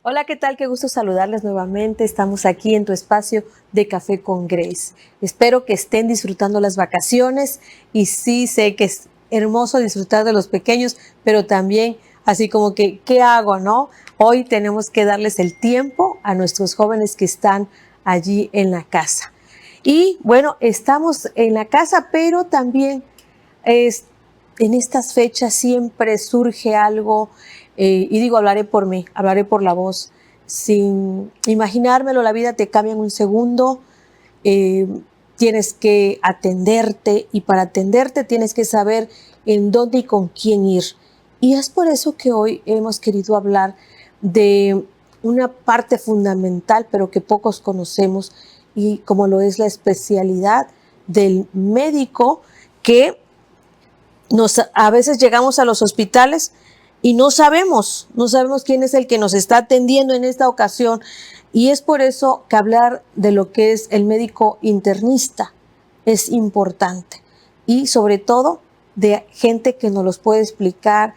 Hola, ¿qué tal? Qué gusto saludarles nuevamente. Estamos aquí en tu espacio de Café con Grace. Espero que estén disfrutando las vacaciones y sí sé que es hermoso disfrutar de los pequeños, pero también así como que, ¿qué hago, no? Hoy tenemos que darles el tiempo a nuestros jóvenes que están allí en la casa. Y bueno, estamos en la casa, pero también es, en estas fechas siempre surge algo, y digo, hablaré por mí, hablaré por la voz, sin imaginármelo, la vida te cambia en un segundo, eh, tienes que atenderte y para atenderte tienes que saber en dónde y con quién ir. Y es por eso que hoy hemos querido hablar de una parte fundamental, pero que pocos conocemos, y como lo es la especialidad del médico que a veces llegamos a los hospitales y no sabemos quién es el que nos está atendiendo en esta ocasión. Y es por eso que hablar de lo que es el médico internista es importante. Y sobre todo de gente que nos los puede explicar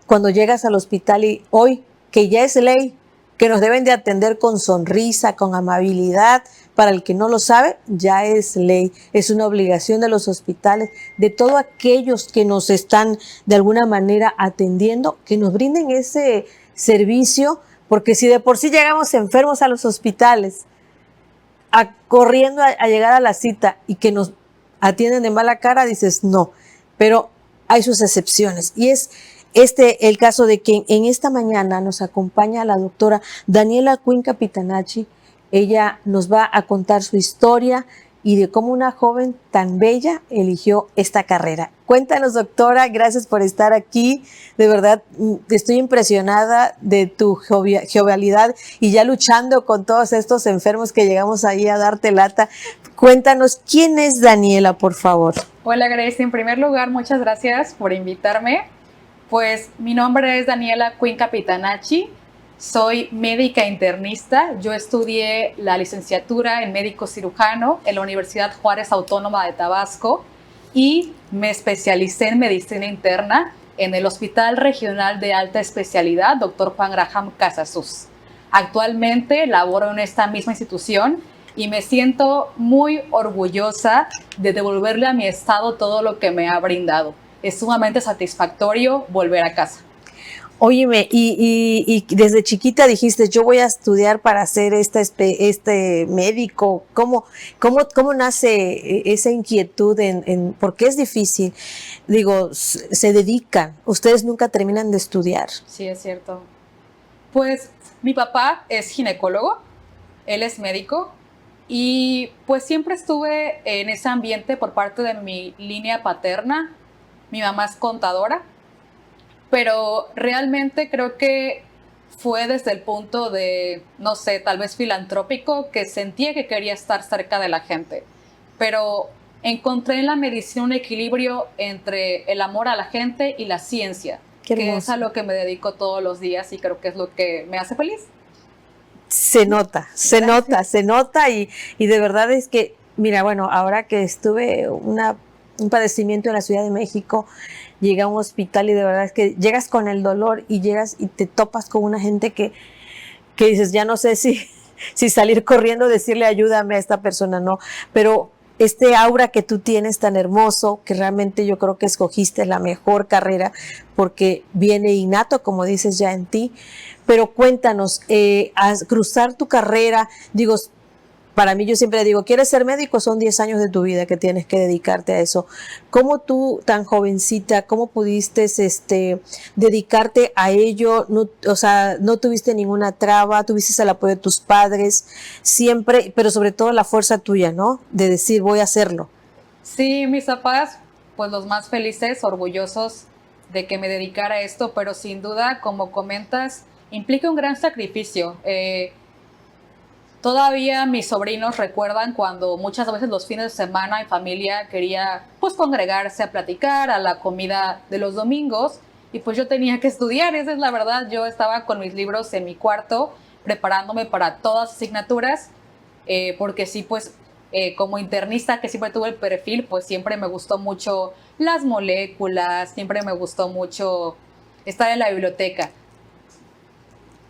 cuando llegas al hospital y hoy, que ya es ley, que nos deben de atender con sonrisa, con amabilidad. Para el que no lo sabe, ya es ley, es una obligación de los hospitales, de todos aquellos que nos están de alguna manera atendiendo, que nos brinden ese servicio, porque si de por sí llegamos enfermos a los hospitales, corriendo a llegar a la cita y que nos atienden de mala cara, dices no, pero hay sus excepciones. Y es el caso de que en esta mañana nos acompaña la doctora Daniela Quinn Capitanacci. Ella nos va a contar su historia y de cómo una joven tan bella eligió esta carrera. Cuéntanos, doctora, gracias por estar aquí. De verdad, estoy impresionada de tu jovialidad y ya luchando con todos estos enfermos que llegamos ahí a darte lata. Cuéntanos, ¿quién es Daniela, por favor? Hola, Grace. En primer lugar, muchas gracias por invitarme. Pues mi nombre es Daniela Quinn Capitanacci. Soy médica internista. Yo estudié la licenciatura en médico cirujano en la Universidad Juárez Autónoma de Tabasco y me especialicé en medicina interna en el Hospital Regional de Alta Especialidad Dr. Juan Graham Casasus. Actualmente laboro en esta misma institución y me siento muy orgullosa de devolverle a mi estado todo lo que me ha brindado. Es sumamente satisfactorio volver a casa. Óyeme, y desde chiquita dijiste, yo voy a estudiar para ser este médico. ¿Cómo nace esa inquietud porque es difícil? Digo, se dedican, ustedes nunca terminan de estudiar. Sí, es cierto. Pues mi papá es ginecólogo, él es médico y pues siempre estuve en ese ambiente por parte de mi línea paterna. Mi mamá es contadora, pero realmente creo que fue desde el punto de, no sé, tal vez filantrópico, que sentía que quería estar cerca de la gente. Pero encontré en la medicina un equilibrio entre el amor a la gente y la ciencia, que es a lo que me dedico todos los días y creo que es lo que me hace feliz. Se nota, se nota y de verdad es que, mira, bueno, ahora que estuve un padecimiento en la Ciudad de México, llegué a un hospital y de verdad es que llegas con el dolor y llegas y te topas con una gente que dices, ya no sé si salir corriendo, decirle ayúdame a esta persona, no, pero este aura que tú tienes tan hermoso, que realmente yo creo que escogiste la mejor carrera porque viene innato, como dices ya en ti, pero cuéntanos, a cruzar tu carrera, digo, para mí yo siempre digo, ¿quieres ser médico? Son 10 años de tu vida que tienes que dedicarte a eso. ¿Cómo tú, tan jovencita, cómo pudiste dedicarte a ello? No, o sea, no tuviste ninguna traba, tuviste el apoyo de tus padres, siempre, pero sobre todo la fuerza tuya, ¿no? De decir, voy a hacerlo. Sí, mis papás, pues los más felices, orgullosos de que me dedicara a esto, pero sin duda, como comentas, implica un gran sacrificio. Todavía mis sobrinos recuerdan cuando muchas veces los fines de semana en familia quería pues congregarse a platicar, a la comida de los domingos, y pues yo tenía que estudiar, esa es la verdad. Yo estaba con mis libros en mi cuarto preparándome para todas las asignaturas, porque sí, pues como internista, que siempre tuve el perfil, pues siempre me gustó mucho las moléculas, siempre me gustó mucho estar en la biblioteca.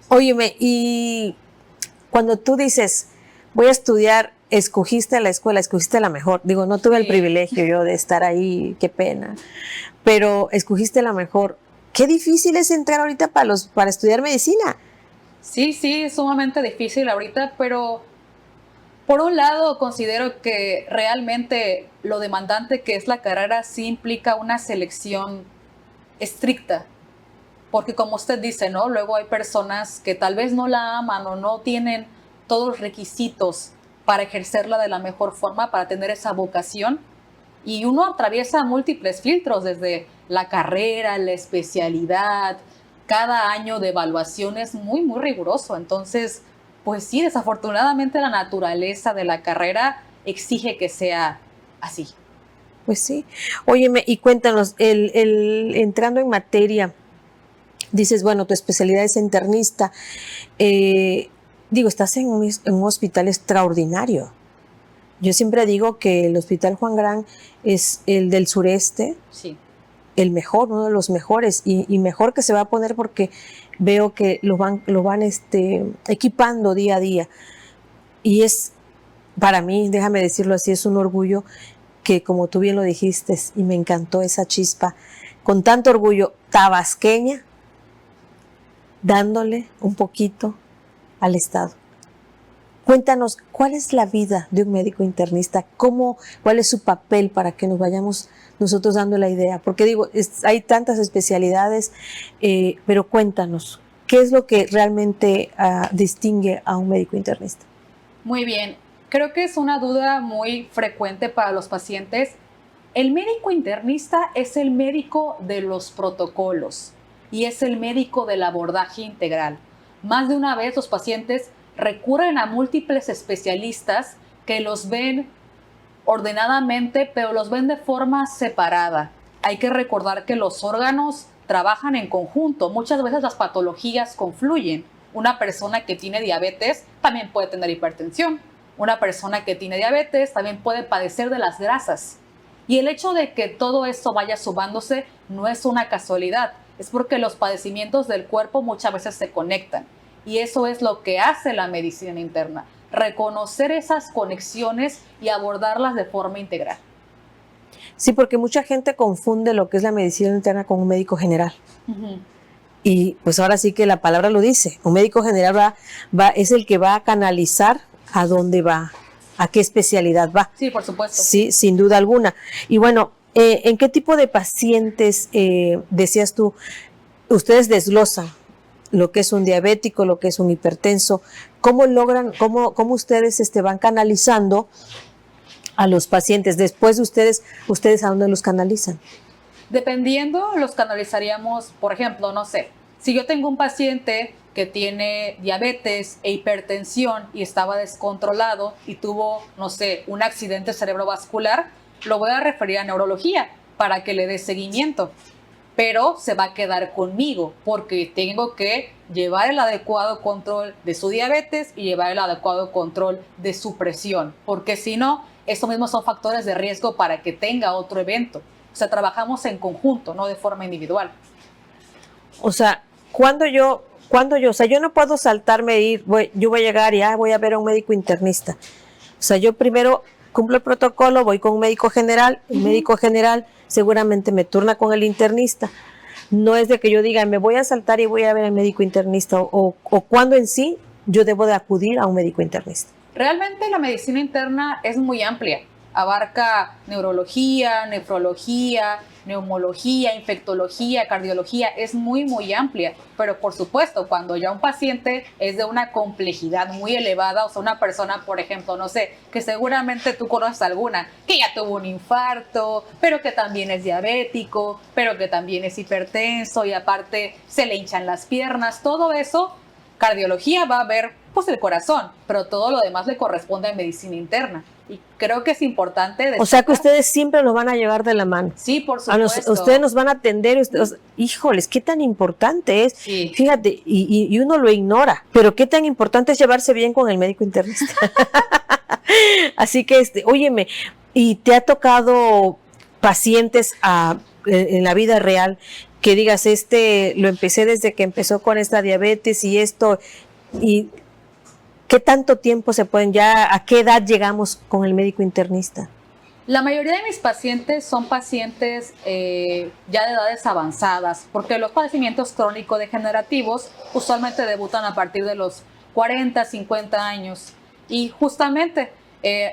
Óyeme, y cuando tú dices, voy a estudiar, escogiste la escuela, escogiste la mejor. Digo, no tuve el Sí. privilegio yo de estar ahí, qué pena, pero escogiste la mejor. Qué difícil es entrar ahorita para estudiar medicina. Sí, sí, es sumamente difícil ahorita, pero por un lado considero que realmente lo demandante que es la carrera sí implica una selección estricta, porque como usted dice, ¿no? Luego hay personas que tal vez no la aman o no tienen todos los requisitos para ejercerla de la mejor forma, para tener esa vocación. Y uno atraviesa múltiples filtros, desde la carrera, la especialidad, cada año de evaluación es muy, muy riguroso. Entonces, pues sí, desafortunadamente la naturaleza de la carrera exige que sea así. Pues sí. Óyeme, y cuéntanos, entrando en materia, dices, bueno, tu especialidad es internista. Digo, estás en un hospital extraordinario. Yo siempre digo que el Hospital Juan Gran es el del sureste, Sí. el mejor, uno de los mejores, y mejor que se va a poner porque veo que lo van equipando día a día. Y es, para mí, déjame decirlo así, es un orgullo que, como tú bien lo dijiste, y me encantó esa chispa, con tanto orgullo, tabasqueña, dándole un poquito al Estado. Cuéntanos, ¿cuál es la vida de un médico internista? ¿Cuál es su papel para que nos vayamos nosotros dando la idea? Porque digo, hay tantas especialidades, pero cuéntanos, ¿qué es lo que realmente distingue a un médico internista? Muy bien, creo que es una duda muy frecuente para los pacientes. El médico internista es el médico de los protocolos y es el médico del abordaje integral. Más de una vez los pacientes recurren a múltiples especialistas que los ven ordenadamente, pero los ven de forma separada. Hay que recordar que los órganos trabajan en conjunto. Muchas veces las patologías confluyen. Una persona que tiene diabetes también puede tener hipertensión. Una persona que tiene diabetes también puede padecer de las grasas. Y el hecho de que todo esto vaya sumándose no es una casualidad, es porque los padecimientos del cuerpo muchas veces se conectan. Y eso es lo que hace la medicina interna, reconocer esas conexiones y abordarlas de forma integral. Sí, porque mucha gente confunde lo que es la medicina interna con un médico general. Uh-huh. Y pues ahora sí que la palabra lo dice, un médico general es el que va a canalizar a dónde va, a qué especialidad va. Sí, por supuesto. Sí, sin duda alguna. Y bueno, ¿en qué tipo de pacientes, decías tú, ustedes desglosan lo que es un diabético, lo que es un hipertenso? ¿Cómo ustedes van canalizando a los pacientes? Después de ustedes a dónde los canalizan? Dependiendo, los canalizaríamos, por ejemplo, no sé, si yo tengo un paciente que tiene diabetes e hipertensión y estaba descontrolado y tuvo, no sé, un accidente cerebrovascular, lo voy a referir a neurología para que le dé seguimiento. Pero se va a quedar conmigo porque tengo que llevar el adecuado control de su diabetes y llevar el adecuado control de su presión, porque si no, estos mismos son factores de riesgo para que tenga otro evento. O sea, trabajamos en conjunto, no de forma individual. O sea, o sea, yo no puedo saltarme e ir, yo voy a llegar y voy a ver a un médico internista. O sea, yo primero cumplo el protocolo, voy con un médico general, el médico general seguramente me turna con el internista. No es de que yo diga, me voy a saltar y voy a ver al médico internista, o cuándo en sí yo debo de acudir a un médico internista. Realmente la medicina interna es muy amplia. Abarca neurología, nefrología, neumología, infectología, cardiología. Es muy, muy amplia. Pero por supuesto, cuando ya un paciente es de una complejidad muy elevada, o sea, una persona, por ejemplo, no sé, que seguramente tú conoces alguna, que ya tuvo un infarto, pero que también es diabético, pero que también es hipertenso y aparte se le hinchan las piernas, todo eso, cardiología va a ver pues el corazón, pero todo lo demás le corresponde a medicina interna. Y creo que es importante destacar. O sea que ustedes siempre nos van a llevar de la mano. Sí, por supuesto. Ustedes nos van a atender, híjoles, qué tan importante es. Sí. Fíjate, y uno lo ignora, pero qué tan importante es llevarse bien con el médico internista. Así que, óyeme, ¿y te ha tocado pacientes en la vida real que digas, lo empecé desde que empezó con esta diabetes y esto, y ¿qué tanto tiempo a qué edad llegamos con el médico internista? La mayoría de mis pacientes son pacientes ya de edades avanzadas, porque los padecimientos crónico-degenerativos usualmente debutan a partir de los 40, 50 años. Y justamente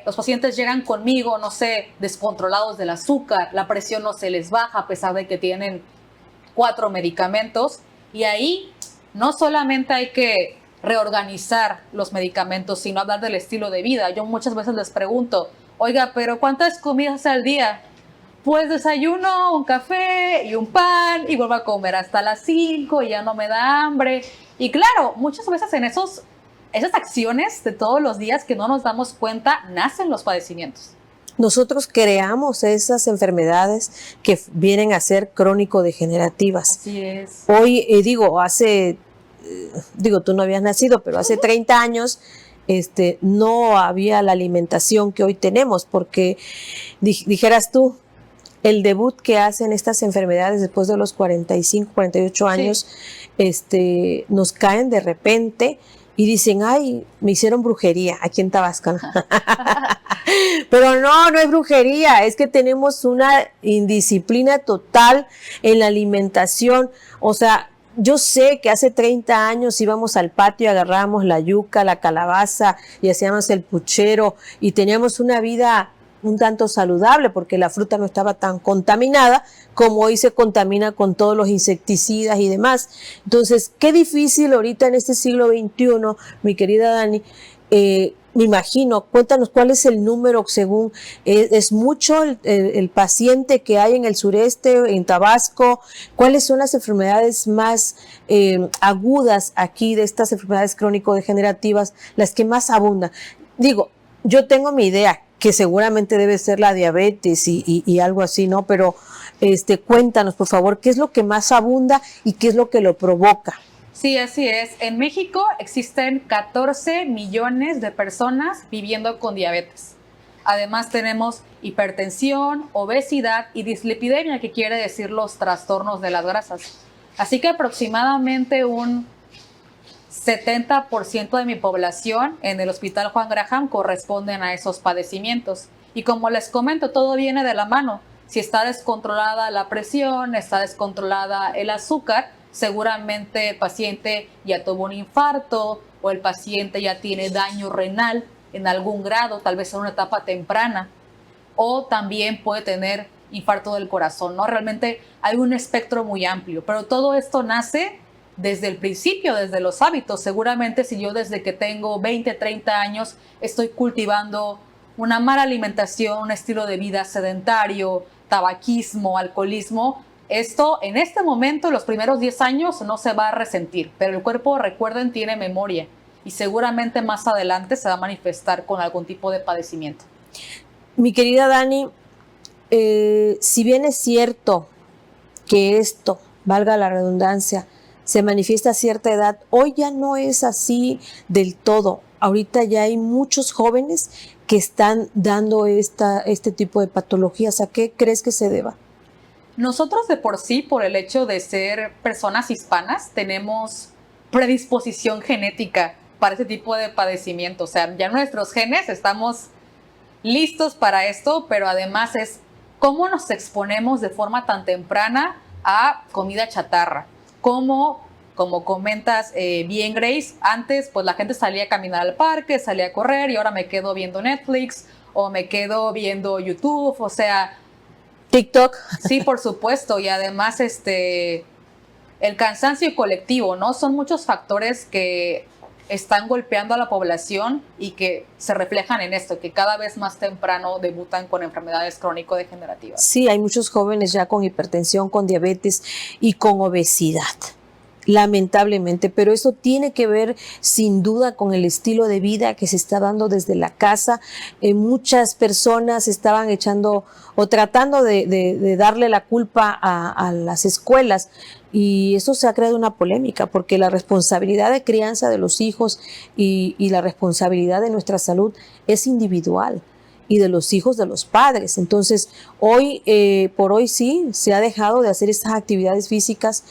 los pacientes llegan conmigo, no sé, descontrolados del azúcar, la presión no se les baja a pesar de que tienen 4 medicamentos. Y ahí no solamente hay que reorganizar los medicamentos, sino hablar del estilo de vida. Yo muchas veces les pregunto, oiga, pero ¿cuántas comidas al día? Pues desayuno, un café y un pan y vuelvo a comer hasta las 5 y ya no me da hambre. Y claro, muchas veces en esas acciones de todos los días que no nos damos cuenta, nacen los padecimientos. Nosotros creamos esas enfermedades que vienen a ser crónico-degenerativas. Así es. Hoy, tú no habías nacido, pero hace 30 años no había la alimentación que hoy tenemos, porque dijeras tú, el debut que hacen estas enfermedades después de los 45, 48 años, sí, nos caen de repente y dicen, ay, me hicieron brujería aquí en Tabasco. Pero no es brujería, es que tenemos una indisciplina total en la alimentación. O sea, yo sé que hace 30 años íbamos al patio y agarrábamos la yuca, la calabaza y hacíamos el puchero y teníamos una vida un tanto saludable porque la fruta no estaba tan contaminada como hoy se contamina con todos los insecticidas y demás. Entonces, qué difícil ahorita en este siglo XXI, mi querida Dani, me imagino, cuéntanos cuál es el número según, es mucho el paciente que hay en el sureste, en Tabasco, cuáles son las enfermedades más agudas aquí de estas enfermedades crónico-degenerativas, las que más abundan. Digo, yo tengo mi idea, que seguramente debe ser la diabetes y algo así, ¿no? Pero cuéntanos, por favor, ¿qué es lo que más abunda y qué es lo que lo provoca? Sí, así es. En México existen 14 millones de personas viviendo con diabetes. Además tenemos hipertensión, obesidad y dislipidemia, que quiere decir los trastornos de las grasas. Así que aproximadamente un 70% de mi población en el Hospital Juan Graham corresponden a esos padecimientos. Y como les comento, todo viene de la mano. Si está descontrolada la presión, está descontrolada el azúcar, seguramente el paciente ya tuvo un infarto o el paciente ya tiene daño renal en algún grado, tal vez en una etapa temprana, o también puede tener infarto del corazón, ¿no? Realmente hay un espectro muy amplio, pero todo esto nace desde el principio, desde los hábitos. Seguramente si yo desde que tengo 20, 30 años estoy cultivando una mala alimentación, un estilo de vida sedentario, tabaquismo, alcoholismo, esto en este momento, los primeros 10 años, no se va a resentir, pero el cuerpo, recuerden, tiene memoria y seguramente más adelante se va a manifestar con algún tipo de padecimiento. Mi querida Dani, si bien es cierto que esto, valga la redundancia, se manifiesta a cierta edad, hoy ya no es así del todo. Ahorita ya hay muchos jóvenes que están dando este tipo de patologías. ¿A qué crees que se deba? Nosotros de por sí, por el hecho de ser personas hispanas, tenemos predisposición genética para este tipo de padecimiento. O sea, ya nuestros genes estamos listos para esto, pero además es cómo nos exponemos de forma tan temprana a comida chatarra. Como comentas bien, Grace, antes pues la gente salía a caminar al parque, salía a correr y ahora me quedo viendo Netflix o me quedo viendo YouTube, o sea, TikTok. Sí, por supuesto, y además el cansancio colectivo, ¿no? Son muchos factores que están golpeando a la población y que se reflejan en esto, que cada vez más temprano debutan con enfermedades crónico-degenerativas. Sí, hay muchos jóvenes ya con hipertensión, con diabetes y con obesidad, lamentablemente, pero eso tiene que ver sin duda con el estilo de vida que se está dando desde la casa. Muchas personas estaban echando o tratando de darle la culpa a las escuelas, y eso se ha creado una polémica porque la responsabilidad de crianza de los hijos y la responsabilidad de nuestra salud es individual. y de los hijos de los padres. Entonces, hoy por hoy sí, se ha dejado de hacer estas actividades físicas,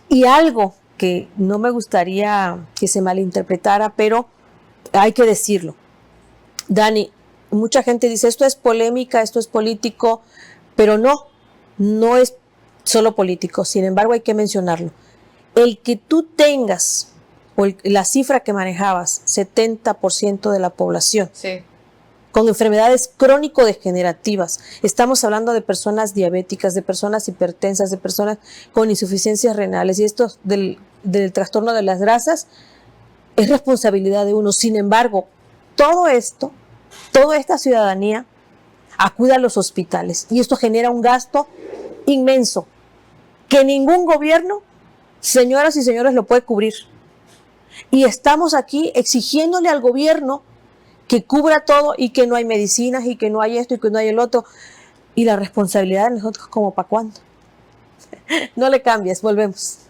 y algo que no me gustaría que se malinterpretara, pero hay que decirlo. Dani, mucha gente dice, esto es polémica, esto es político, pero no es solo político, sin embargo hay que mencionarlo. El que tú tengas, o la cifra que manejabas, 70% de la población, Sí. con enfermedades crónico-degenerativas. Estamos hablando de personas diabéticas, de personas hipertensas, de personas con insuficiencias renales, y esto del trastorno de las grasas es responsabilidad de uno. Sin embargo, todo esto, toda esta ciudadanía acude a los hospitales, y esto genera un gasto inmenso que ningún gobierno, señoras y señores, lo puede cubrir. Y estamos aquí exigiéndole al gobierno que cubra todo, y que no hay medicinas, y que no hay esto, y que no hay el otro. Y la responsabilidad de nosotros, ¿como para cuándo? No le cambies, volvemos.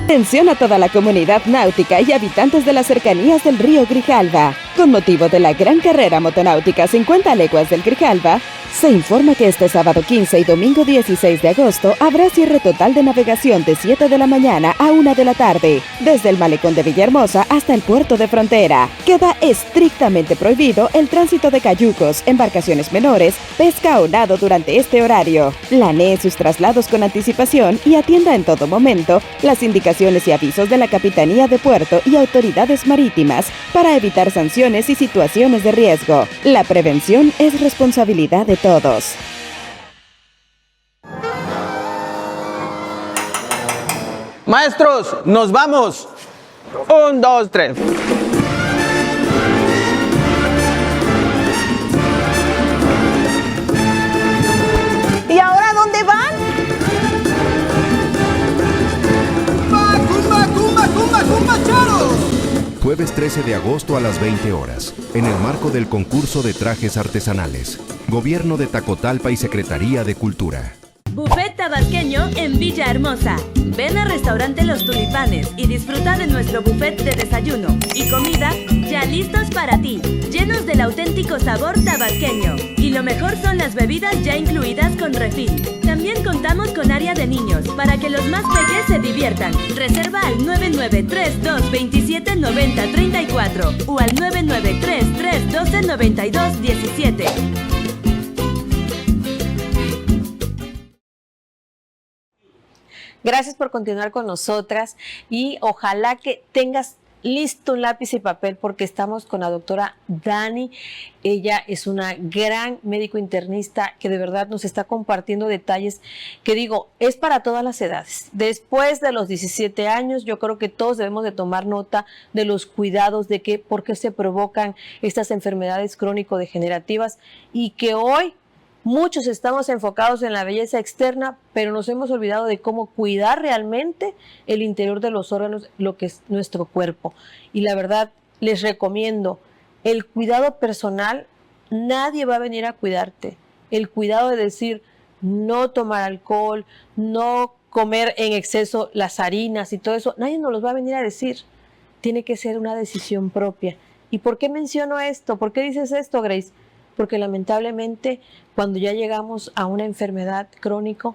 Atención a toda la comunidad náutica y habitantes de las cercanías del río Grijalva. Con motivo de la gran carrera motonáutica 50 leguas del Grijalva, se informa que este sábado 15 y domingo 16 de agosto habrá cierre total de navegación de 7 de la mañana a 1 de la tarde, desde el malecón de Villahermosa hasta el puerto de frontera. Queda estrictamente prohibido el tránsito de cayucos, embarcaciones menores, pesca o nado durante este horario. Planee sus traslados con anticipación y atienda en todo momento las indicaciones y avisos de la Capitanía de Puerto y autoridades marítimas para evitar sanciones y situaciones de riesgo. La prevención es responsabilidad de todos. Maestros, nos vamos. 1, 2, 3. ¿Y ahora dónde van? ¡Cumba, cumba, cumba, cumba, charos! Jueves 13 de agosto a las 20 horas, en el marco del concurso de trajes artesanales. Gobierno de Tacotalpa y Secretaría de Cultura. Buffet tabasqueño en Villahermosa. Ven al restaurante Los Tulipanes y disfruta de nuestro buffet de desayuno y comida ya listos para ti, llenos del auténtico sabor tabasqueño. Y lo mejor son las bebidas ya incluidas con refil. También contamos con área de niños para que los más pequeños se diviertan. Reserva al 993-227-9034 o al 993-312-9217. Gracias por continuar con nosotras, y ojalá que tengas listo un lápiz y papel, porque estamos con la doctora Dani. Ella es una gran médico internista que de verdad nos está compartiendo detalles que, digo, es para todas las edades. Después de los 17 años, yo creo que todos debemos de tomar nota de los cuidados, de por qué se provocan estas enfermedades crónico-degenerativas, y que hoy muchos estamos enfocados en la belleza externa, pero nos hemos olvidado de cómo cuidar realmente el interior de los órganos, lo que es nuestro cuerpo. Y la verdad, les recomiendo el cuidado personal. Nadie va a venir a cuidarte. El cuidado de decir, no tomar alcohol, no comer en exceso las harinas y todo eso, nadie nos los va a venir a decir. Tiene que ser una decisión propia. ¿Y por qué menciono esto? ¿Por qué dices esto, Grace? Porque lamentablemente cuando ya llegamos a una enfermedad crónica,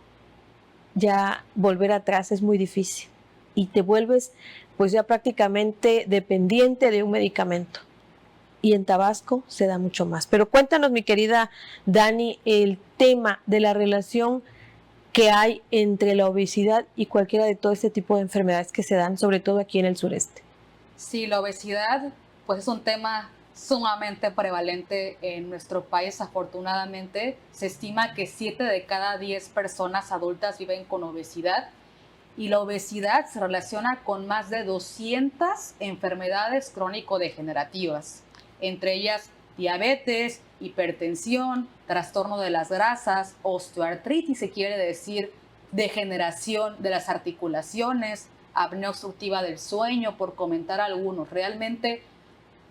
ya volver atrás es muy difícil, y te vuelves pues ya prácticamente dependiente de un medicamento. Y en Tabasco se da mucho más. Pero cuéntanos, mi querida Dani, el tema de la relación que hay entre la obesidad y cualquiera de todo este tipo de enfermedades que se dan, sobre todo aquí en el sureste. Sí, la obesidad pues es un tema sumamente prevalente en nuestro país. Afortunadamente, se estima que 7 de cada 10 personas adultas viven con obesidad, y la obesidad se relaciona con más de 200 enfermedades crónico-degenerativas, entre ellas diabetes, hipertensión, trastorno de las grasas, osteoartritis, se quiere decir degeneración de las articulaciones, apnea obstructiva del sueño, por comentar algunos. Realmente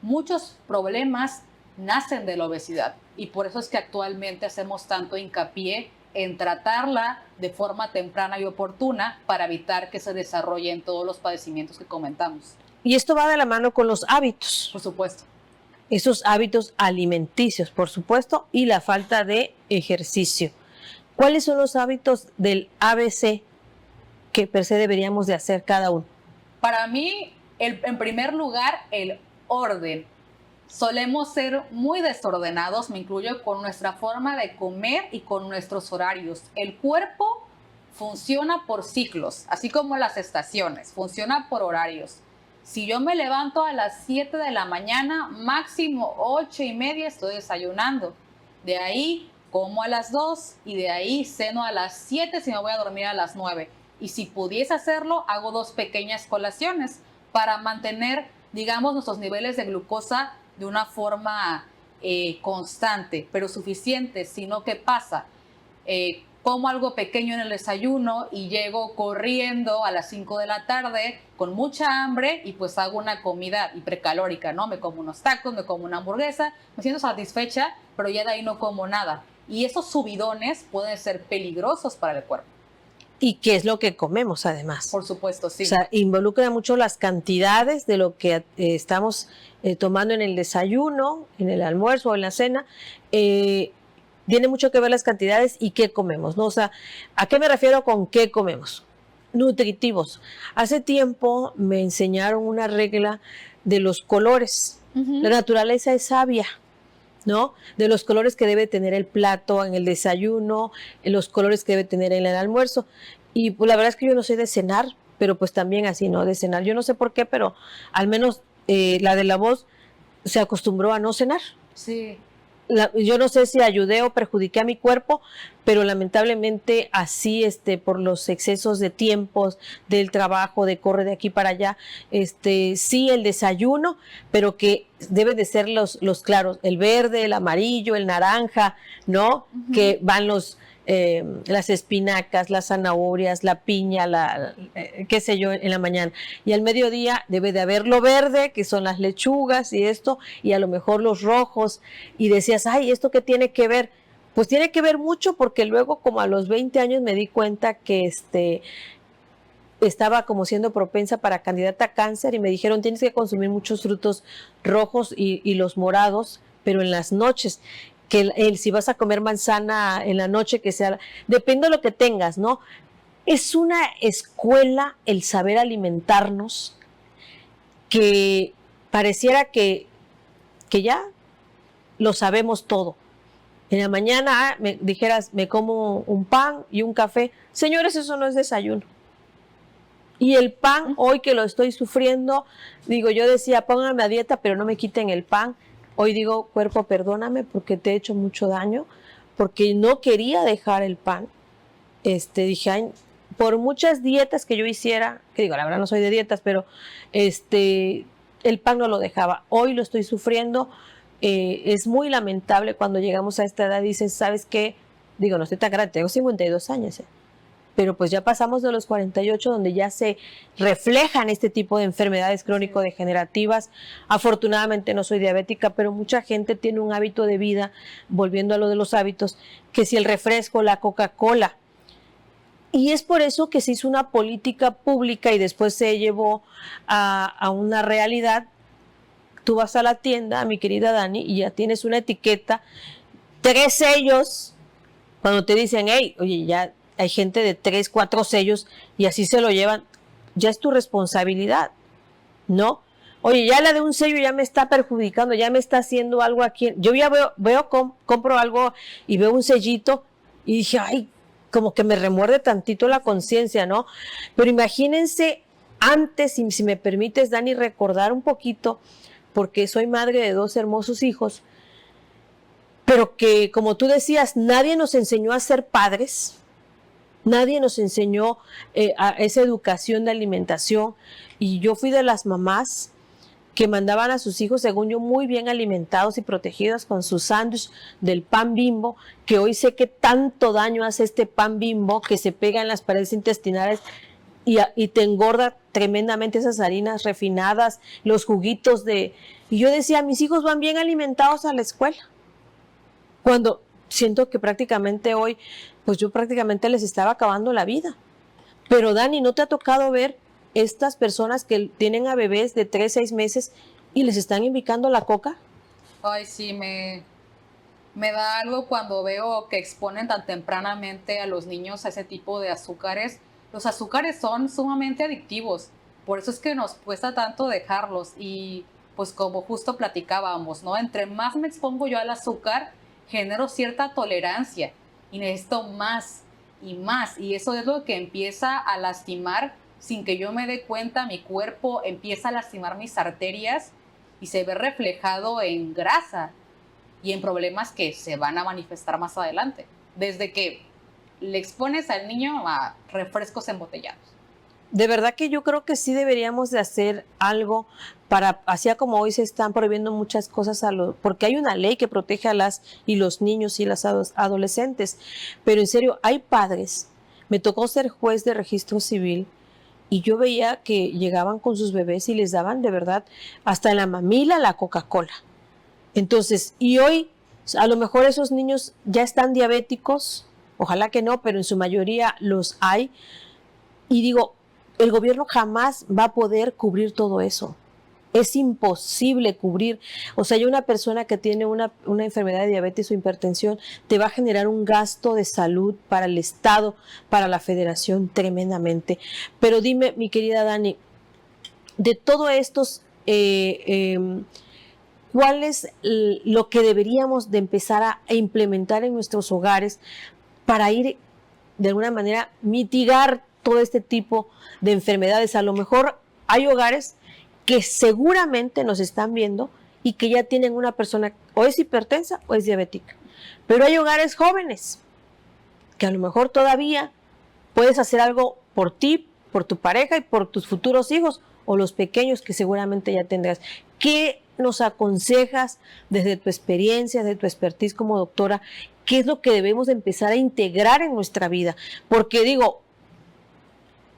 muchos problemas nacen de la obesidad, y por eso es que actualmente hacemos tanto hincapié en tratarla de forma temprana y oportuna para evitar que se desarrollen todos los padecimientos que comentamos. Y esto va de la mano con los hábitos. Por supuesto. Esos hábitos alimenticios, por supuesto, y la falta de ejercicio. ¿Cuáles son los hábitos del ABC que per se deberíamos de hacer cada uno? Para mí, en primer lugar, el orden. Solemos ser muy desordenados, me incluyo, con nuestra forma de comer y con nuestros horarios. El cuerpo funciona por ciclos, así como las estaciones, funciona por horarios. Si yo me levanto a las 7 de la mañana, máximo 8:30 estoy desayunando. De ahí como a las 2 y de ahí ceno a las 7 si me voy a dormir a las 9. Y si pudiese hacerlo, hago 2 pequeñas colaciones para mantener, digamos, nuestros niveles de glucosa de una forma constante, pero suficiente. Sino, ¿qué pasa? Como algo pequeño en el desayuno y llego corriendo a las 5 de la tarde con mucha hambre y pues hago una comida hipercalórica, ¿no? Me como unos tacos, me como una hamburguesa, me siento satisfecha, pero ya de ahí no como nada. Y esos subidones pueden ser peligrosos para el cuerpo. ¿Y qué es lo que comemos además? Por supuesto, sí. O sea, involucra mucho las cantidades de lo que estamos tomando en el desayuno, en el almuerzo o en la cena. Tiene mucho que ver las cantidades y qué comemos, ¿no? O sea, ¿a qué me refiero con qué comemos? Nutritivos. Hace tiempo me enseñaron una regla de los colores. La naturaleza es sabia, ¿no? De los colores que debe tener el plato en el desayuno, los colores que debe tener en el almuerzo. Y pues la verdad es que yo no soy de cenar, pero pues también así, ¿no? De cenar. Yo no sé por qué, pero al menos la de la voz se acostumbró a no cenar. Sí. Yo no sé si ayudé o perjudiqué a mi cuerpo, pero lamentablemente así, por los excesos de tiempos, del trabajo, de correr de aquí para allá, sí el desayuno, pero que deben de ser los claros, el verde, el amarillo, el naranja, ¿no? Que van las espinacas, las zanahorias, la piña, qué sé yo, en la mañana. Y al mediodía debe de haber lo verde, que son las lechugas y esto, y a lo mejor los rojos. Y decías, ay, ¿esto qué tiene que ver? Pues tiene que ver mucho, porque luego como a los 20 años me di cuenta que estaba como siendo propensa para candidata a cáncer, y me dijeron, tienes que consumir muchos frutos rojos y los morados, pero en las noches. Que si vas a comer manzana en la noche, que sea, depende de lo que tengas, ¿no? Es una escuela el saber alimentarnos, que pareciera que ya lo sabemos todo. En la mañana me dijeras, me como un pan y un café. Señores, eso no es desayuno. Y el pan, hoy que lo estoy sufriendo, digo, yo decía, pónganme a dieta, pero no me quiten el pan. Hoy digo, cuerpo, perdóname porque te he hecho mucho daño, porque no quería dejar el pan. Dije, ay, por muchas dietas que yo hiciera, que digo, la verdad no soy de dietas, pero el pan no lo dejaba. Hoy lo estoy sufriendo. Es muy lamentable cuando llegamos a esta edad y dices, ¿sabes qué? Digo, no estoy tan grande, tengo 52 años, pero pues ya pasamos de los 48, donde ya se reflejan este tipo de enfermedades crónico-degenerativas. Afortunadamente no soy diabética, pero mucha gente tiene un hábito de vida, volviendo a lo de los hábitos, que si el refresco, la Coca-Cola. Y es por eso que se hizo una política pública y después se llevó a una realidad. Tú vas a la tienda, mi querida Dani, y ya tienes una etiqueta, 3 sellos, cuando te dicen, hey, oye, ya hay gente de 3, 4 sellos y así se lo llevan, ya es tu responsabilidad, ¿no? Oye, ya la de un sello ya me está perjudicando, ya me está haciendo algo aquí. Yo ya compro algo y veo un sellito y dije, ay, como que me remuerde tantito la conciencia, ¿no? Pero imagínense antes, si me permites, Dani, recordar un poquito, porque soy madre de 2 hermosos hijos, pero que, como tú decías, nadie nos enseñó a ser padres, nadie nos enseñó a esa educación de alimentación, y yo fui de las mamás que mandaban a sus hijos, según yo, muy bien alimentados y protegidos con su sándwich del pan Bimbo, que hoy sé que tanto daño hace este pan Bimbo, que se pega en las paredes intestinales y te engorda tremendamente esas harinas refinadas, los juguitos de... Y yo decía, mis hijos van bien alimentados a la escuela, cuando siento que prácticamente hoy, pues yo prácticamente les estaba acabando la vida. Pero Dani, ¿no te ha tocado ver estas personas que tienen a bebés de 3, 6 meses y les están indicando la coca? Ay, sí, me da algo cuando veo que exponen tan tempranamente a los niños a ese tipo de azúcares. Los azúcares son sumamente adictivos, por eso es que nos cuesta tanto dejarlos. Y pues como justo platicábamos, ¿no? Entre más me expongo yo al azúcar, genero cierta tolerancia y necesito más y más, y eso es lo que empieza a lastimar sin que yo me dé cuenta. Mi cuerpo empieza a lastimar mis arterias y se ve reflejado en grasa y en problemas que se van a manifestar más adelante, desde que le expones al niño a refrescos embotellados. De verdad que yo creo que sí deberíamos de hacer algo para, así como hoy se están prohibiendo muchas cosas porque hay una ley que protege a las y los niños y las adolescentes, pero en serio, hay padres. Me tocó ser juez de registro civil y yo veía que llegaban con sus bebés y les daban de verdad hasta en la mamila la Coca-Cola. Entonces, y hoy a lo mejor esos niños ya están diabéticos, ojalá que no, pero en su mayoría los hay, y digo, el gobierno jamás va a poder cubrir todo eso. Es imposible cubrir. O sea, hay una persona que tiene una enfermedad de diabetes o hipertensión, te va a generar un gasto de salud para el Estado, para la Federación, tremendamente. Pero dime, mi querida Dani, de todo estos, ¿cuál es lo que deberíamos de empezar a implementar en nuestros hogares para ir, de alguna manera, mitigar todo este tipo de enfermedades? A lo mejor hay hogares que seguramente nos están viendo y que ya tienen una persona o es hipertensa o es diabética, pero hay hogares jóvenes que a lo mejor todavía puedes hacer algo por ti, por tu pareja y por tus futuros hijos o los pequeños que seguramente ya tendrás. ¿Qué nos aconsejas desde tu experiencia, desde tu expertise como doctora? ¿Qué es lo que debemos de empezar a integrar en nuestra vida? Porque digo,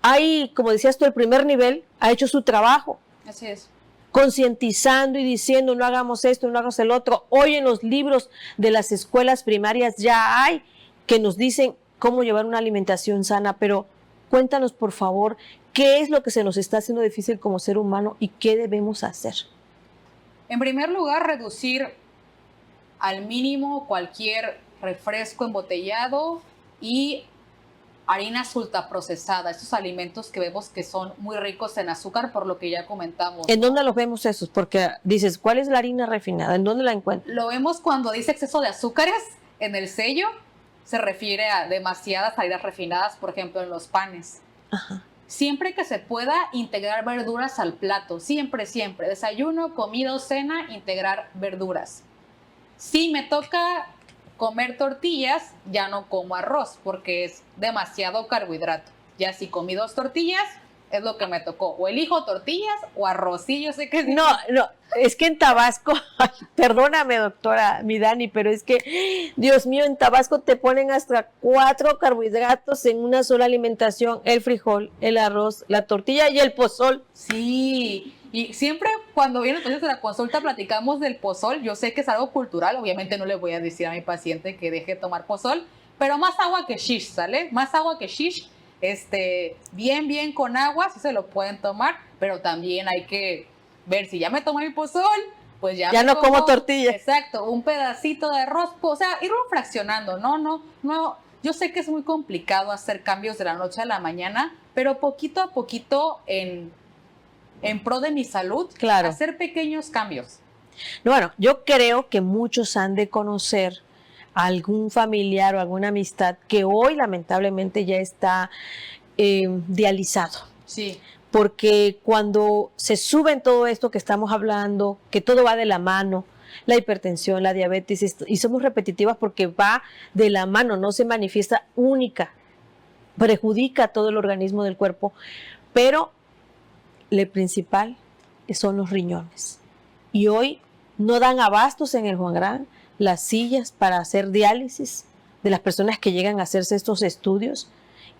hay, como decías tú, el primer nivel ha hecho su trabajo. Así es. Concientizando y diciendo, no hagamos esto, no hagamos el otro. Hoy en los libros de las escuelas primarias ya hay que nos dicen cómo llevar una alimentación sana, pero cuéntanos, por favor, qué es lo que se nos está haciendo difícil como ser humano y qué debemos hacer. En primer lugar, reducir al mínimo cualquier refresco embotellado y harinas ultraprocesadas, estos alimentos que vemos que son muy ricos en azúcar, por lo que ya comentamos. ¿En dónde los vemos esos? Porque dices, ¿cuál es la harina refinada? ¿En dónde la encuentro? Lo vemos cuando dice exceso de azúcares en el sello, se refiere a demasiadas harinas refinadas, por ejemplo, en los panes. Ajá. Siempre que se pueda, integrar verduras al plato, siempre, siempre. Desayuno, comida o cena, integrar verduras. Si me toca comer tortillas, ya no como arroz porque es demasiado carbohidrato. Ya si comí 2 tortillas, es lo que me tocó. O elijo tortillas o arroz. Sí, yo sé que... No, es que en Tabasco, ay, perdóname doctora, mi Dani, pero es que, Dios mío, en Tabasco te ponen hasta 4 carbohidratos en una sola alimentación: el frijol, el arroz, la tortilla y el pozol. Sí, y siempre cuando viene entonces a la consulta platicamos del pozol. Yo sé que es algo cultural, obviamente no le voy a decir a mi paciente que deje de tomar pozol, pero más agua que shish, ¿sale? Más agua que shish, bien con agua, sí se lo pueden tomar, pero también hay que ver si ya me tomé mi pozol, pues ya no como tortilla. Exacto, un pedacito de arroz, o sea, irlo fraccionando, no, yo sé que es muy complicado hacer cambios de la noche a la mañana, pero poquito a poquito en pro de mi salud, claro, hacer pequeños cambios. Bueno, yo creo que muchos han de conocer a algún familiar o alguna amistad que hoy lamentablemente ya está dializado. Sí. Porque cuando se sube en todo esto que estamos hablando, que todo va de la mano, la hipertensión, la diabetes, y somos repetitivas porque va de la mano, no se manifiesta única, perjudica a todo el organismo del cuerpo, pero lo principal son los riñones. Y hoy no dan abastos en el Juan Gran las sillas para hacer diálisis de las personas que llegan a hacerse estos estudios,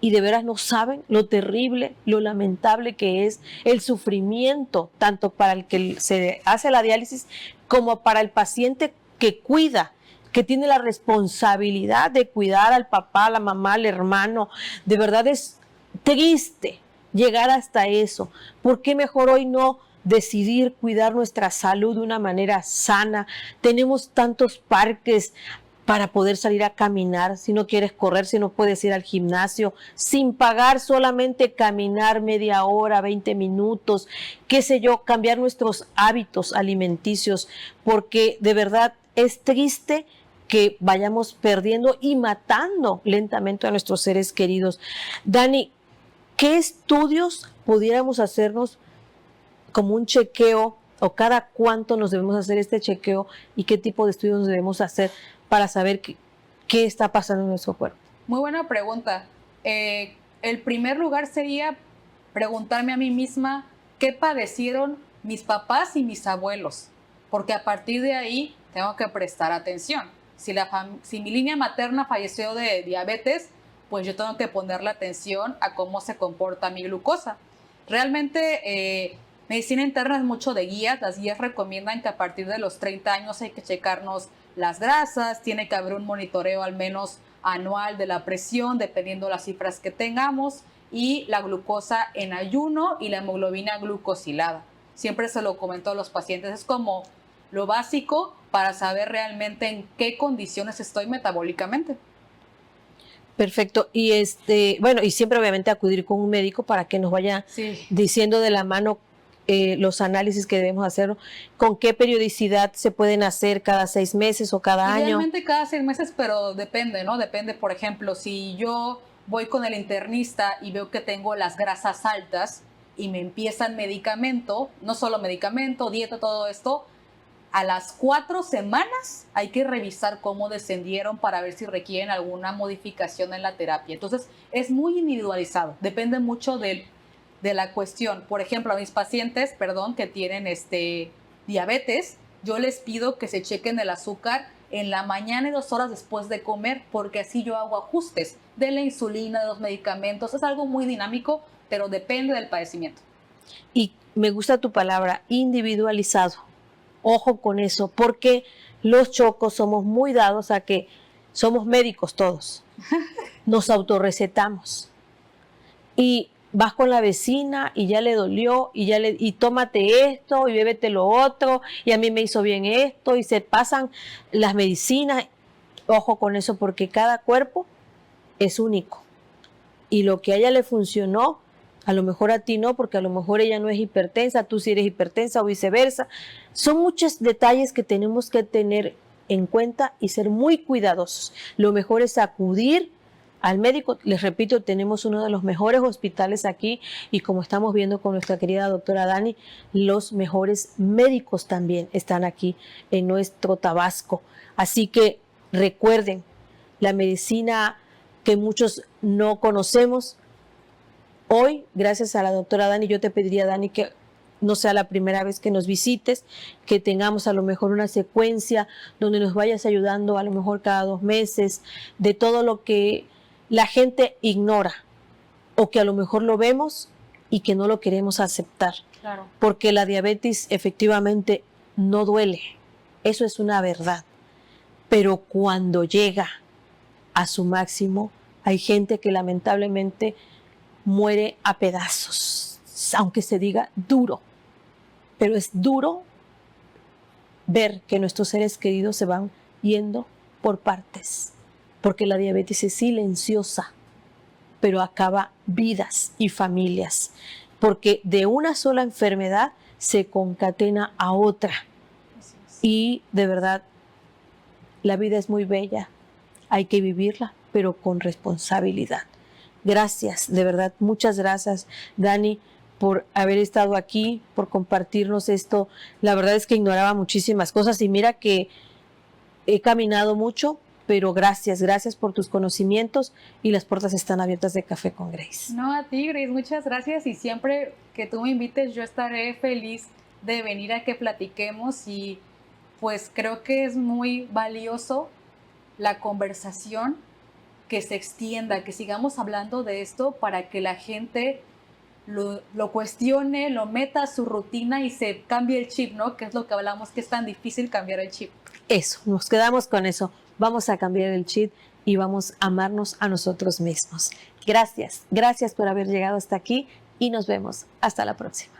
y de veras no saben lo terrible, lo lamentable que es el sufrimiento, tanto para el que se hace la diálisis como para el paciente que cuida, que tiene la responsabilidad de cuidar al papá, a la mamá, al hermano. De verdad es triste llegar hasta eso. ¿Por qué mejor hoy no decidir cuidar nuestra salud de una manera sana? Tenemos tantos parques para poder salir a caminar, si no quieres correr, si no puedes ir al gimnasio, sin pagar, solamente caminar media hora, 20 minutos, qué sé yo, cambiar nuestros hábitos alimenticios, porque de verdad es triste que vayamos perdiendo y matando lentamente a nuestros seres queridos. Dani, ¿qué estudios pudiéramos hacernos como un chequeo, o cada cuánto nos debemos hacer este chequeo, y qué tipo de estudios nos debemos hacer para saber qué está pasando en nuestro cuerpo? Muy buena pregunta. El primer lugar sería preguntarme a mí misma qué padecieron mis papás y mis abuelos, porque a partir de ahí tengo que prestar atención. Si mi línea materna falleció de diabetes, pues yo tengo que ponerle atención a cómo se comporta mi glucosa. Realmente medicina interna es mucho de guías. Las guías recomiendan que a partir de los 30 años hay que checarnos las grasas, tiene que haber un monitoreo al menos anual de la presión, dependiendo las cifras que tengamos, y la glucosa en ayuno y la hemoglobina glucosilada. Siempre se lo comento a los pacientes, es como lo básico para saber realmente en qué condiciones estoy metabólicamente. Perfecto. Y bueno, y siempre obviamente acudir con un médico para que nos vaya diciendo de la mano los análisis que debemos hacer, con qué periodicidad se pueden hacer, cada 6 meses o cada año. Idealmente cada 6 meses, pero depende, ¿no? Depende, por ejemplo, si yo voy con el internista y veo que tengo las grasas altas y me empiezan medicamento, no solo medicamento, dieta, todo esto, a las 4 semanas hay que revisar cómo descendieron para ver si requieren alguna modificación en la terapia. Entonces es muy individualizado, depende mucho de la cuestión. Por ejemplo, a mis pacientes, que tienen diabetes, yo les pido que se chequen el azúcar en la mañana y 2 horas después de comer, porque así yo hago ajustes de la insulina, de los medicamentos. Es algo muy dinámico, pero depende del padecimiento. Y me gusta tu palabra, individualizado. Ojo con eso, porque los chocos somos muy dados a que somos médicos todos. Nos autorrecetamos. Y vas con la vecina y ya le dolió y tómate esto y bébete lo otro y a mí me hizo bien esto, y se pasan las medicinas. Ojo con eso, porque cada cuerpo es único y lo que a ella le funcionó, a lo mejor a ti no, porque a lo mejor ella no es hipertensa, tú sí eres hipertensa o viceversa. Son muchos detalles que tenemos que tener en cuenta y ser muy cuidadosos. Lo mejor es acudir al médico. Les repito, tenemos uno de los mejores hospitales aquí, y como estamos viendo con nuestra querida doctora Dani, los mejores médicos también están aquí en nuestro Tabasco. Así que recuerden, la medicina que muchos no conocemos, hoy, gracias a la doctora Dani, yo te pediría, Dani, que no sea la primera vez que nos visites, que tengamos a lo mejor una secuencia donde nos vayas ayudando a lo mejor cada 2 meses de todo lo que la gente ignora, o que a lo mejor lo vemos y que no lo queremos aceptar. Claro. Porque la diabetes efectivamente no duele, eso es una verdad. Pero cuando llega a su máximo, hay gente que lamentablemente muere a pedazos, aunque se diga duro. Pero es duro ver que nuestros seres queridos se van yendo por partes, porque la diabetes es silenciosa, pero acaba vidas y familias, porque de una sola enfermedad se concatena a otra. Y de verdad, la vida es muy bella, hay que vivirla, pero con responsabilidad. Gracias, de verdad, muchas gracias, Dani, por haber estado aquí, por compartirnos esto. La verdad es que ignoraba muchísimas cosas y mira que he caminado mucho, pero gracias por tus conocimientos y las puertas están abiertas de Café con Grace. No, a ti, Grace, muchas gracias y siempre que tú me invites yo estaré feliz de venir a que platiquemos y pues creo que es muy valioso la conversación, que se extienda, que sigamos hablando de esto para que la gente lo cuestione, lo meta a su rutina y se cambie el chip, ¿no? Que es lo que hablamos, que es tan difícil cambiar el chip. Eso, nos quedamos con eso. Vamos a cambiar el chip y vamos a amarnos a nosotros mismos. Gracias por haber llegado hasta aquí y nos vemos. Hasta la próxima.